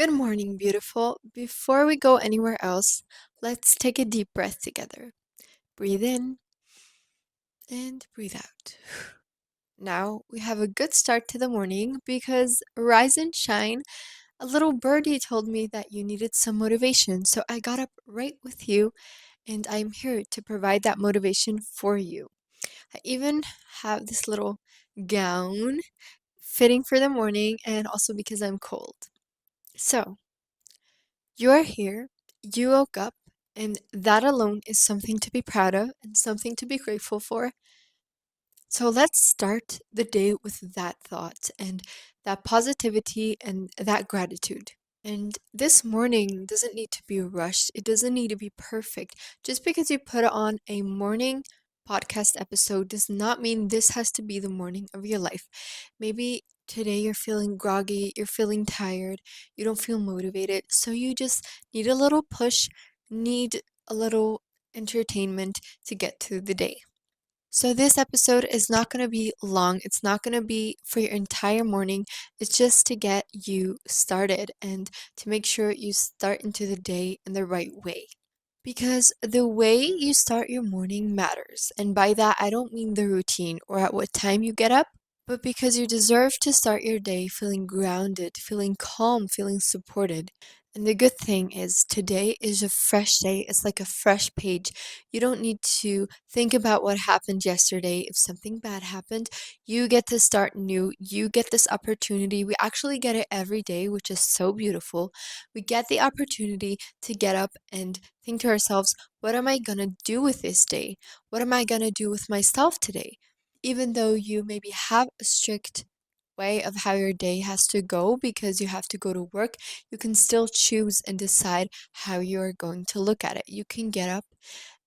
Good morning, beautiful. Before we go anywhere else, let's take a deep breath together. Breathe in and breathe out. Now we have a good start to the morning because rise and shine. A little birdie told me that you needed some motivation, so I got up right with you and I'm here to provide that motivation for you. I even have this little gown fitting for the morning and also because I'm cold. So, you are here, you woke up, and that alone is something to be proud of and something to be grateful for. So let's start the day with that thought and that positivity and that gratitude. And this morning doesn't need to be rushed. It doesn't need to be perfect. Just because you put on a morning podcast episode does not mean this has to be the morning of your life. Maybe today you're feeling groggy, you're feeling tired, you don't feel motivated, so you just need a little push, need a little entertainment to get through the day. So, this episode is not going to be long. It's not going to be for your entire morning. It's just to get you started and to make sure you start into the day in the right way. Because the way you start your morning matters. And by that, I don't mean the routine or at what time you get up, but because you deserve to start your day feeling grounded, feeling calm, feeling supported. And the good thing is, today is a fresh day. It's like a fresh page. You don't need to think about what happened yesterday. If something bad happened, you get to start new. You get this opportunity. We actually get it every day, which is so beautiful. We get the opportunity to get up and think to ourselves, what am I going to do with this day? What am I going to do with myself today? Even though you maybe have a strict way of how your day has to go because you have to go to work, you can still choose and decide how you're going to look at it. You can get up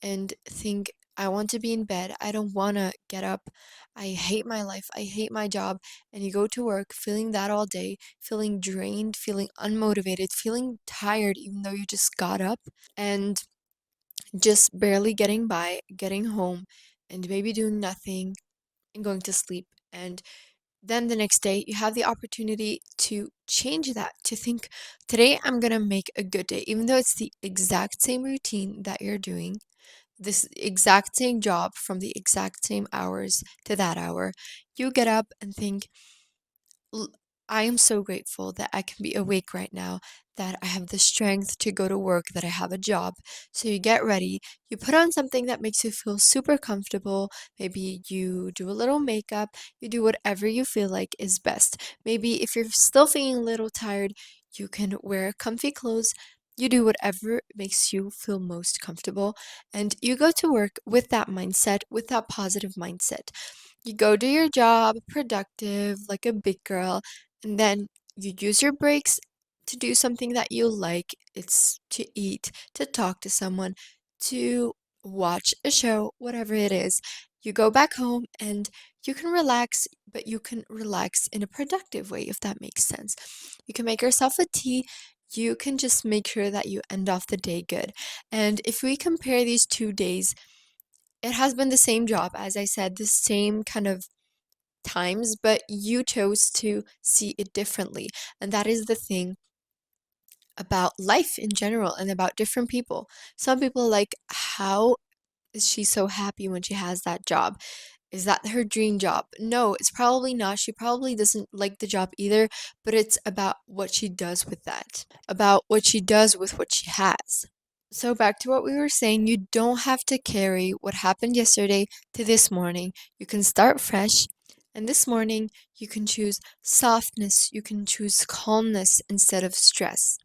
and think, I want to be in bed. I don't want to get up. I hate my life. I hate my job. And you go to work feeling that all day, feeling drained, feeling unmotivated, feeling tired, even though you just got up and just barely getting by, getting home, and maybe doing nothing and going to sleep. And then the next day, you have the opportunity to change that, to think, today I'm going to make a good day, even though it's the exact same routine that you're doing, this exact same job from the exact same hours to that hour. You get up and think, L- I am so grateful that I can be awake right now, that I have the strength to go to work, that I have a job. So you get ready, you put on something that makes you feel super comfortable. Maybe you do a little makeup, you do whatever you feel like is best. Maybe if you're still feeling a little tired, you can wear comfy clothes. You do whatever makes you feel most comfortable, and you go to work with that mindset, with that positive mindset. You go do your job, productive, like a big girl, and then you use your breaks to do something that you like. It's to eat, to talk to someone, to watch a show, whatever it is. You go back home and you can relax, but you can relax in a productive way, if that makes sense. You can make yourself a tea. You can just make sure that you end off the day good. And if we compare these 2 days, it has been the same job, as I said, the same kind of times, but you chose to see it differently. And that is the thing about life in general and about different people. Some people like, how is she so happy when she has that job? Is that her dream job? No, it's probably not. She probably doesn't like the job either, but it's about what she does with that, about what she does with what she has. So, back to what we were saying, you don't have to carry what happened yesterday to this morning. You can start fresh. And this morning, you can choose softness, you can choose calmness instead of stress.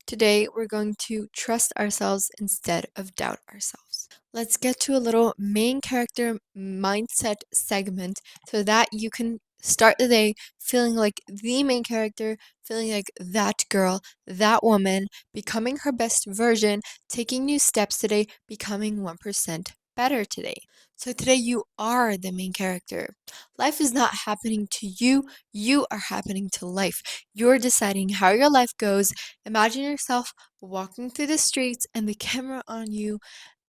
Today, we're going to trust ourselves instead of doubt ourselves. Let's get to a little main character mindset segment so that you can start the day feeling like the main character, feeling like that girl, that woman, becoming her best version, taking new steps today, becoming 1% better today. So today you are the main character. Life is not happening to you are happening to life. You're deciding how your life goes. Imagine yourself walking through the streets and the camera on you,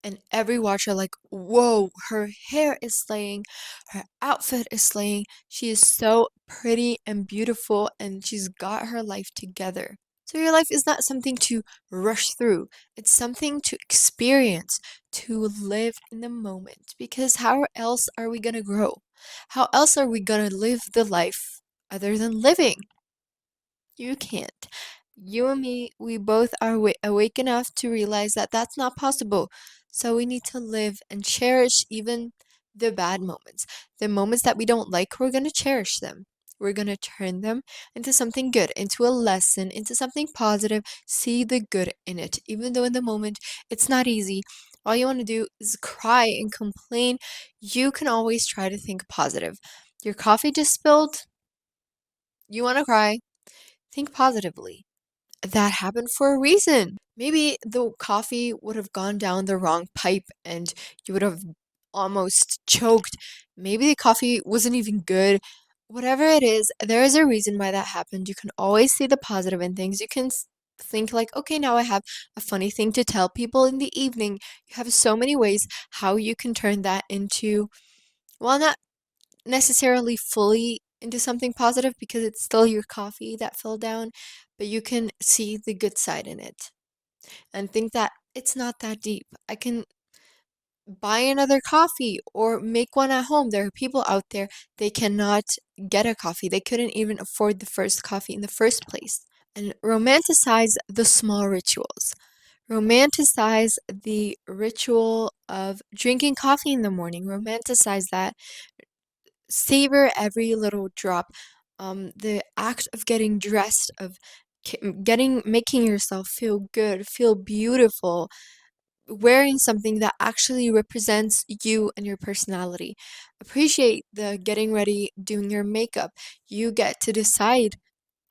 and every watcher like, whoa, her hair is slaying, her outfit is slaying, she is so pretty and beautiful, and she's got her life together. So your life is not something to rush through, it's something to experience, to live in the moment. Because how else are we going to grow? How else are we going to live the life other than living? You can't. You and me, we both are awake enough to realize that that's not possible. So we need to live and cherish even the bad moments. The moments that we don't like, we're going to cherish them. We're going to turn them into something good, into a lesson, into something positive. See the good in it. Even though in the moment it's not easy, all you want to do is cry and complain. You can always try to think positive. Your coffee just spilled. You want to cry. Think positively. That happened for a reason. Maybe the coffee would have gone down the wrong pipe and you would have almost choked. Maybe the coffee wasn't even good. Whatever it is, there is a reason why that happened. You can always see the positive in things. You can think like, okay, now I have a funny thing to tell people in the evening. You have so many ways how you can turn that into, well, not necessarily fully into something positive because it's still your coffee that fell down, but you can see the good side in it and think that it's not that deep. I can buy another coffee or make one at home. There are people out there, they cannot get a coffee. They couldn't even afford the first coffee in the first place. And romanticize the small rituals. Romanticize the ritual of drinking coffee in the morning. Romanticize that, savor every little drop. The act of getting dressed, of making yourself feel good, feel beautiful, wearing something that actually represents you and your personality. Appreciate the getting ready, doing your makeup. You get to decide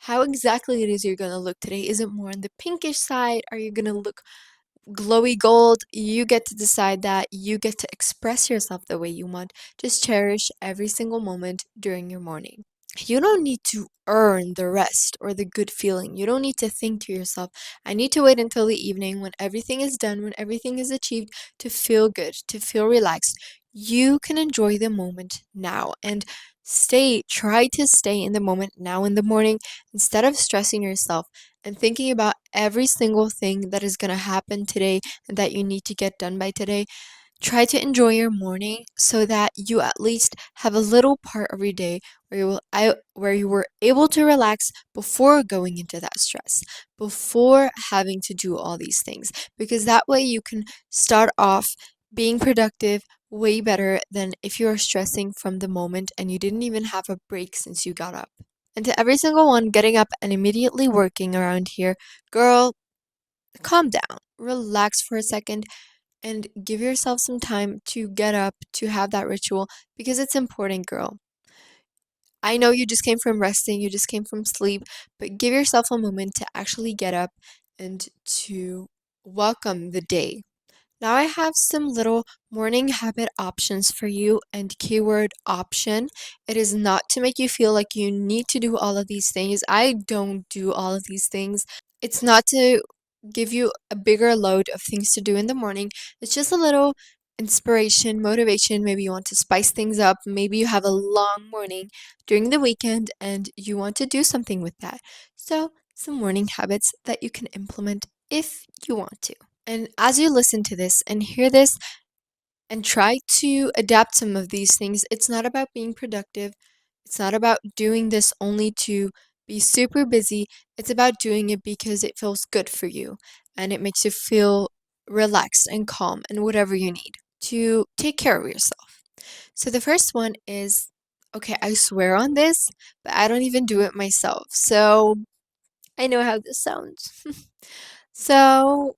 how exactly it is you're gonna look today. Is it more on the pinkish side? Are you gonna look glowy gold? You get to decide that. You get to express yourself the way you want. Just cherish every single moment during your morning. You don't need to earn the rest or the good feeling. You don't need to think to yourself, I need to wait until the evening when everything is done, when everything is achieved, to feel good, to feel relaxed. You can enjoy the moment now and try to stay in the moment now in the morning instead of stressing yourself and thinking about every single thing that is going to happen today and that you need to get done by today. Try to enjoy your morning so that you at least have a little part of your day where you were able to relax before going into that stress, before having to do all these things, because that way you can start off being productive way better than if you're stressing from the moment and you didn't even have a break since you got up. And to every single one getting up and immediately working around here, girl, calm down, relax for a second, and give yourself some time to get up, to have that ritual, because it's important, girl. I know you just came from resting, you just came from sleep, but give yourself a moment to actually get up and to welcome the day. Now I have some little morning habit options for you, and keyword option. It is not to make you feel like you need to do all of these things. I don't do all of these things. It's not to give you a bigger load of things to do in the morning. It's just a little inspiration, motivation. Maybe you want to spice things up. Maybe you have a long morning during the weekend and you want to do something with that. So, some morning habits that you can implement if you want to. And as you listen to this and hear this and try to adapt some of these things, it's not about being productive. It's not about doing this only to be super busy. It's about doing it because it feels good for you and it makes you feel relaxed and calm and whatever you need to take care of yourself. So the first one is, okay, I swear on this, but I don't even do it myself. So I know how this sounds. So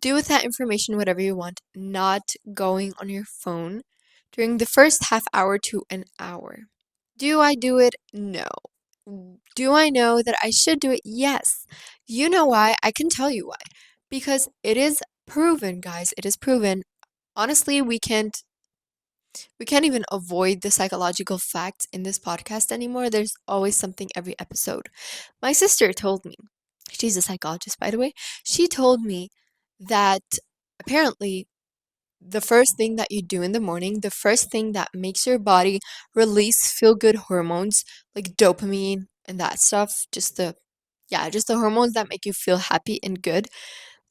do with that information whatever you want, not going on your phone during the first half hour to an hour. Do I do it? No. Do I know that I should do it? Yes. You know why? I can tell you why. Because it is proven, guys. It is proven. Honestly, we can't even avoid the psychological facts in this podcast anymore. There's always something every episode. My sister told me, she's a psychologist, by the way, she told me that apparently the first thing that you do in the morning, the first thing that makes your body release feel good hormones like dopamine and that stuff, just the Yeah, just the hormones that make you feel happy and good.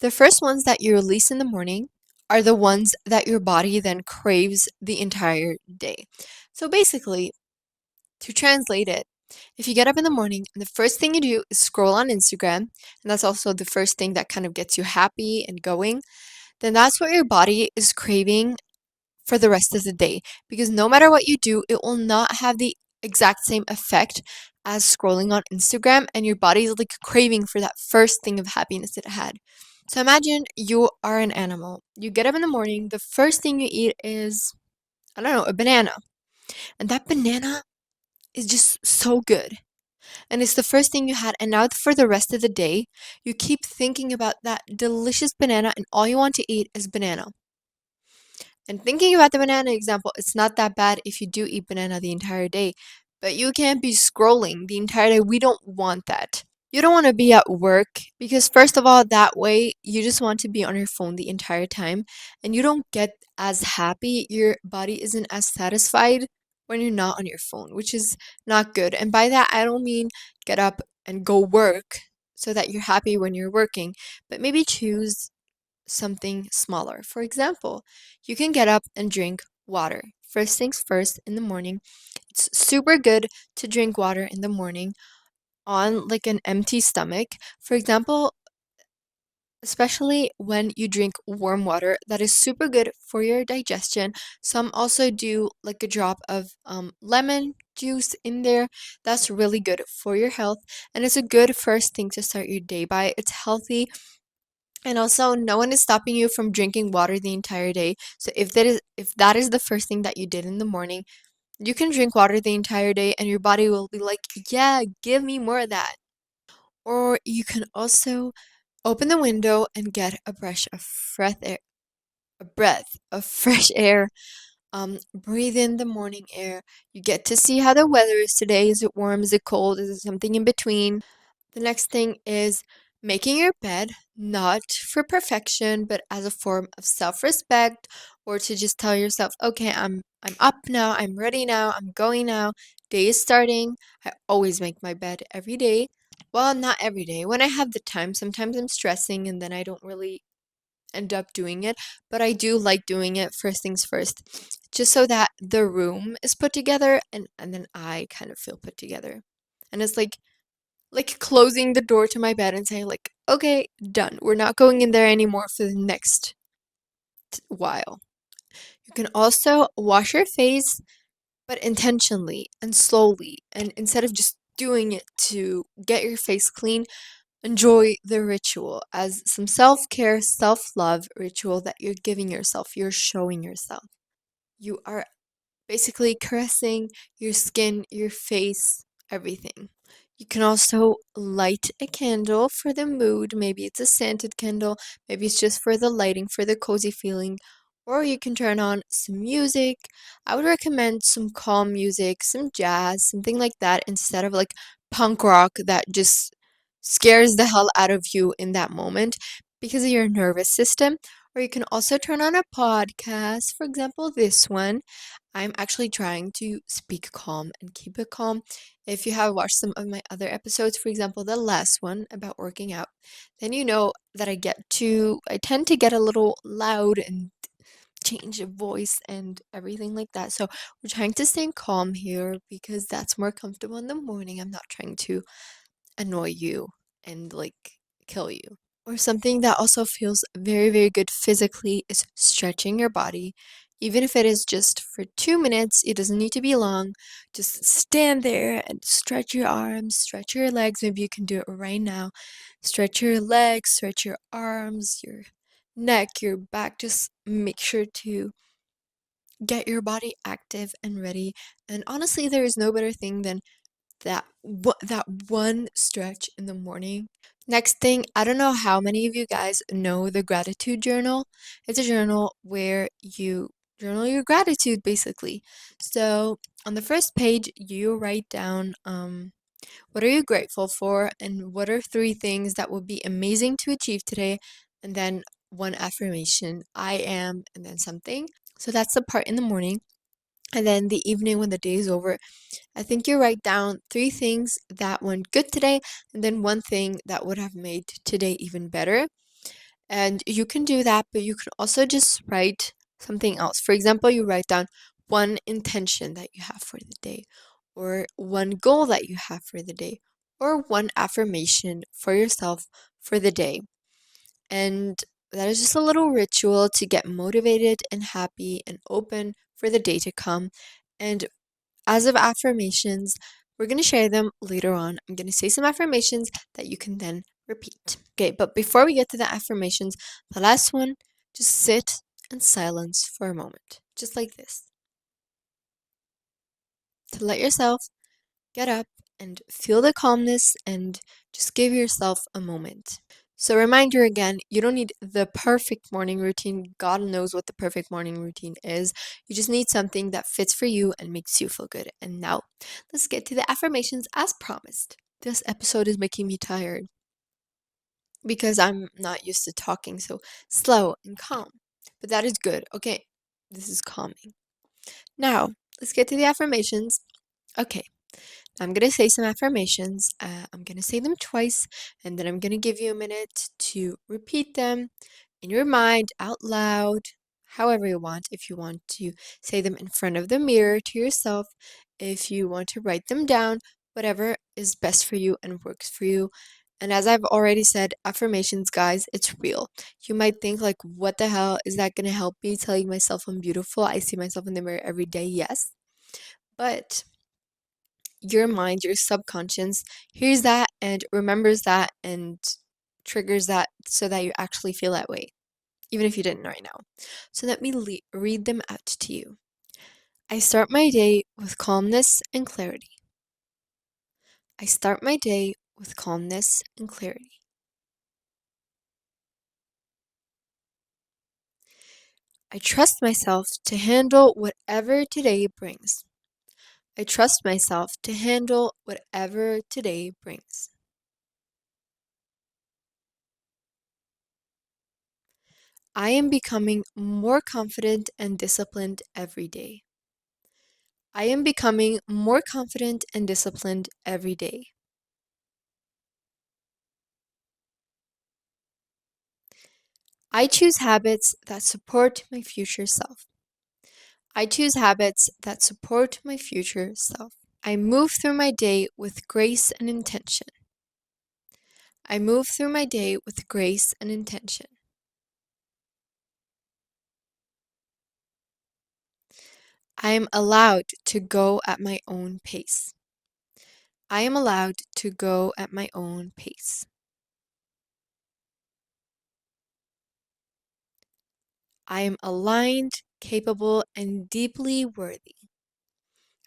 The first ones that you release in the morning are the ones that your body then craves the entire day. So basically, to translate it, if you get up in the morning and the first thing you do is scroll on Instagram, and that's also the first thing that kind of gets you happy and going, then that's what your body is craving for the rest of the day. Because no matter what you do, it will not have the exact same effect as scrolling on Instagram, and your body is like craving for that first thing of happiness it had. So imagine you are an animal. You get up in the morning, the first thing you eat is, I don't know, a banana. And that banana is just so good. And it's the first thing you had. And now for the rest of the day, you keep thinking about that delicious banana, and all you want to eat is banana. And thinking about the banana example, it's not that bad if you do eat banana the entire day, but you can't be scrolling the entire day. We don't want that. You don't want to be at work because, first of all, that way you just want to be on your phone the entire time and you don't get as happy. Your body isn't as satisfied when you're not on your phone, which is not good. And by that, I don't mean get up and go work so that you're happy when you're working, but maybe choose something smaller. For example, you can get up and drink water. First things first in the morning. It's super good to drink water in the morning on like an empty stomach. For example, especially when you drink warm water, that is super good for your digestion. Some also do like a drop of lemon juice in there. That's really good for your health, and it's a good first thing to start your day by. It's healthy, and also no one is stopping you from drinking water the entire day. So if that is the first thing that you did in the morning, you can drink water the entire day and your body will be like, "Yeah, give me more of that." Or you can also open the window and get a brush of fresh air, a breath of fresh air. Breathe in the morning air. You get to see how the weather is today. Is it warm? Is it cold? Is it something in between? The next thing is making your bed, not for perfection, but as a form of self-respect, or to just tell yourself, okay, I'm up now, I'm ready now, I'm going now. Day is starting. I always make my bed every day. Well, not every day. When I have the time, sometimes I'm stressing and then I don't really end up doing it, but I do like doing it first things first, just so that the room is put together and then I kind of feel put together. And it's like closing the door to my bed and saying like, okay, done. We're not going in there anymore for the next while. You can also wash your face, but intentionally and slowly. And instead of just doing it to get your face clean, enjoy the ritual as some self-care, self-love ritual that you're giving yourself. You're showing yourself. You are basically caressing your skin, your face, everything. You can also light a candle for the mood. Maybe it's a scented candle, maybe it's just for the lighting, for the cozy feeling. Or you can turn on some music. I would recommend some calm music, some jazz, something like that, instead of like punk rock that just scares the hell out of you in that moment because of your nervous system. Or you can also turn on a podcast, for example, this one. I'm actually trying to speak calm and keep it calm. If you have watched some of my other episodes, for example, the last one about working out, then you know that I tend to get a little loud and change of voice and everything like that. So we're trying to stay calm here because that's more comfortable in the morning. I'm not trying to annoy you and like kill you. Or something that also feels very, very good physically is stretching your body. Even if it is just for 2 minutes, it doesn't need to be long. Just stand there and stretch your arms, stretch your legs. Maybe you can do it right now. Stretch your legs, stretch your arms, your neck, your back. Just make sure to get your body active and ready. And honestly, there is no better thing than that one stretch in the morning. Next thing, I don't know how many of you guys know the gratitude journal. It's a journal where you journal your gratitude basically. So on the first page, you write down what are you grateful for and what are three things that would be amazing to achieve today, and then one affirmation, I am, and then something. So that's the part in the morning. And then the evening when the day is over, I think you write down three things that went good today, and then one thing that would have made today even better. And you can do that, but you can also just write something else. For example, you write down one intention that you have for the day, or one goal that you have for the day, or one affirmation for yourself for the day. And that is just a little ritual to get motivated and happy and open for the day to come. And as of affirmations, we're going to share them later on. I'm going to say some affirmations that you can then repeat. Okay, but before we get to the affirmations, the last one, just sit in silence for a moment, just like this, to let yourself get up and feel the calmness and just give yourself a moment. So, reminder again, you don't need the perfect morning routine. God knows what the perfect morning routine is. You just need something that fits for you and makes you feel good. And now, let's get to the affirmations as promised. This episode is making me tired because I'm not used to talking so slow and calm. But that is good. Okay, this is calming. Now, let's get to the affirmations. Okay, I'm going to say some affirmations. I'm going to say them twice, and then I'm going to give you a minute to repeat them in your mind out loud, however you want. If you want to say them in front of the mirror to yourself, if you want to write them down, whatever is best for you and works for you. And as I've already said, affirmations, guys, it's real. You might think, like, what the hell is that going to help me telling myself I'm beautiful? I see myself in the mirror every day, yes. But your mind, your subconscious, hears that and remembers that and triggers that so that you actually feel that way, even if you didn't right now. So let me read them out to you. I start my day with calmness and clarity. I start my day with calmness and clarity. I trust myself to handle whatever today brings. I trust myself to handle whatever today brings. I am becoming more confident and disciplined every day. I am becoming more confident and disciplined every day. I choose habits that support my future self. I choose habits that support my future self. I move through my day with grace and intention. I move through my day with grace and intention. I am allowed to go at my own pace. I am allowed to go at my own pace. I am aligned, capable, and deeply worthy.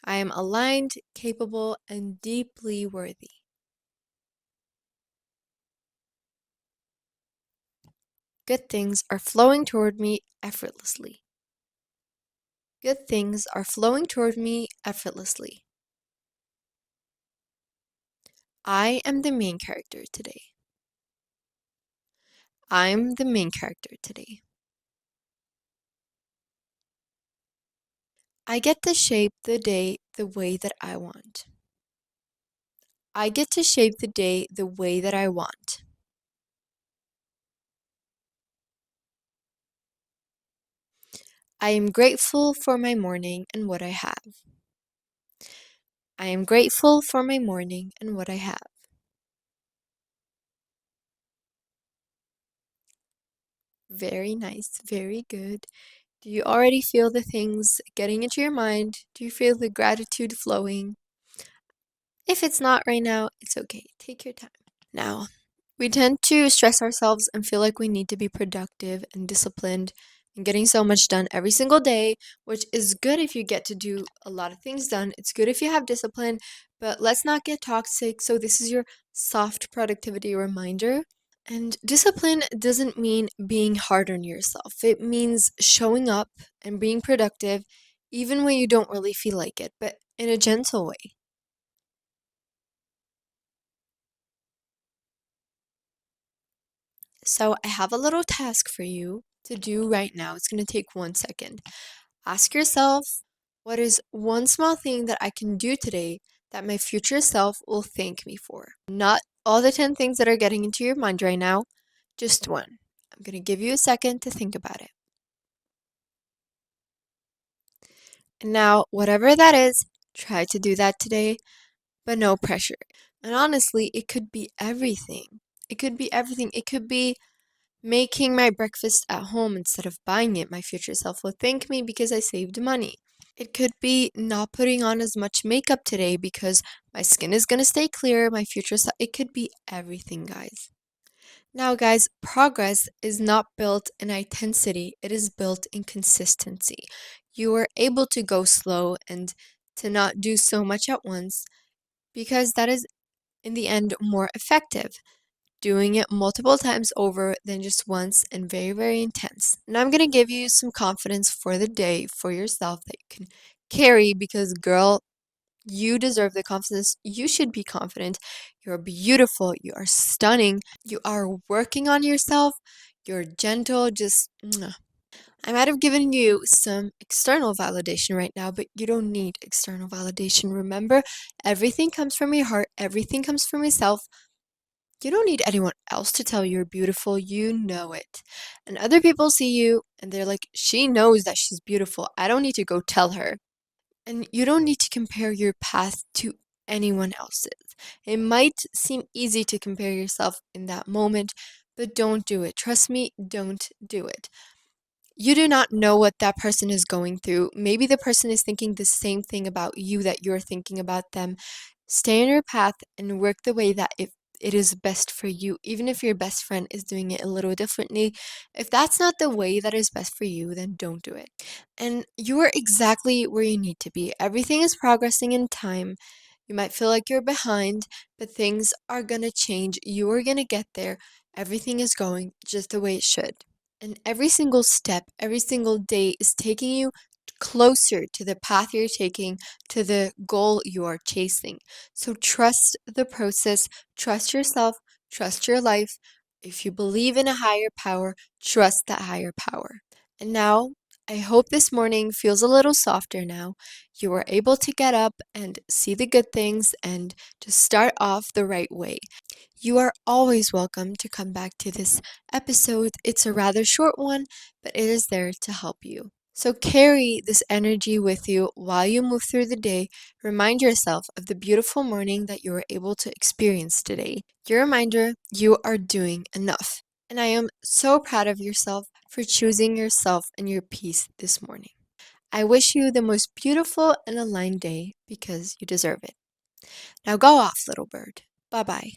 I am aligned, capable, and deeply worthy. Good things are flowing toward me effortlessly. Good things are flowing toward me effortlessly. I am the main character today. I'm the main character today. I get to shape the day the way that I want. I get to shape the day the way that I want. I am grateful for my morning and what I have. I am grateful for my morning and what I have. Very nice, very good. Do you already feel the things getting into your mind? Do you feel the gratitude flowing? If it's not right now, it's okay. Take your time. Now, we tend to stress ourselves and feel like we need to be productive and disciplined and getting so much done every single day, which is good if you get to do a lot of things done. It's good if you have discipline, but let's not get toxic. So, this is your soft productivity reminder. And discipline doesn't mean being hard on yourself. It means showing up and being productive even when you don't really feel like it, but in a gentle way. So, I have a little task for you to do right now. It's going to take 1 second. Ask yourself, What is one small thing that I can do today that my future self will thank me for? Not all the 10 things that are getting into your mind right now, just one. I'm going to give you a second to think about it. And now, whatever that is, try to do that today, but no pressure. And honestly, it could be everything. It could be everything. It could be making my breakfast at home instead of buying it. My future self will thank me because I saved money. It could be not putting on as much makeup today because my skin is going to stay clear. My future self, it could be everything, guys. Now, guys, progress is not built in intensity, it is built in consistency. You are able to go slow and to not do so much at once because that is, in the end, more effective. Doing it multiple times over than just once and very, very intense. And I'm going to give you some confidence for the day for yourself that you can carry because, girl, you deserve the confidence. You should be confident. You're beautiful. You are stunning. You are working on yourself. You're gentle. Just, mwah. I might have given you some external validation right now, but you don't need external validation. Remember, everything comes from your heart, everything comes from yourself. You don't need anyone else to tell you you're beautiful. You know it. And other people see you and they're like, she knows that she's beautiful. I don't need to go tell her. And you don't need to compare your path to anyone else's. It might seem easy to compare yourself in that moment, but don't do it. Trust me, don't do it. You do not know what that person is going through. Maybe the person is thinking the same thing about you that you're thinking about them. Stay on your path and work the way that it is best for you, even if your best friend is doing it a little differently. If that's not the way that is best for you, then don't do it. And you are exactly where you need to be. Everything is progressing in time. You might feel like you're behind, but things are gonna change. You are gonna get there. Everything is going just the way it should. And every single step, every single day is taking you closer to the path you're taking, to the goal you are chasing. So trust the process, trust yourself, trust your life. If you believe in a higher power, trust that higher power. And now, I hope this morning feels a little softer now. You are able to get up and see the good things and to start off the right way. You are always welcome to come back to this episode. It's a rather short one, but it is there to help you. So carry this energy with you while you move through the day. Remind yourself of the beautiful morning that you were able to experience today. Your reminder, you are doing enough. And I am so proud of yourself for choosing yourself and your peace this morning. I wish you the most beautiful and aligned day because you deserve it. Now go off, little bird. Bye bye.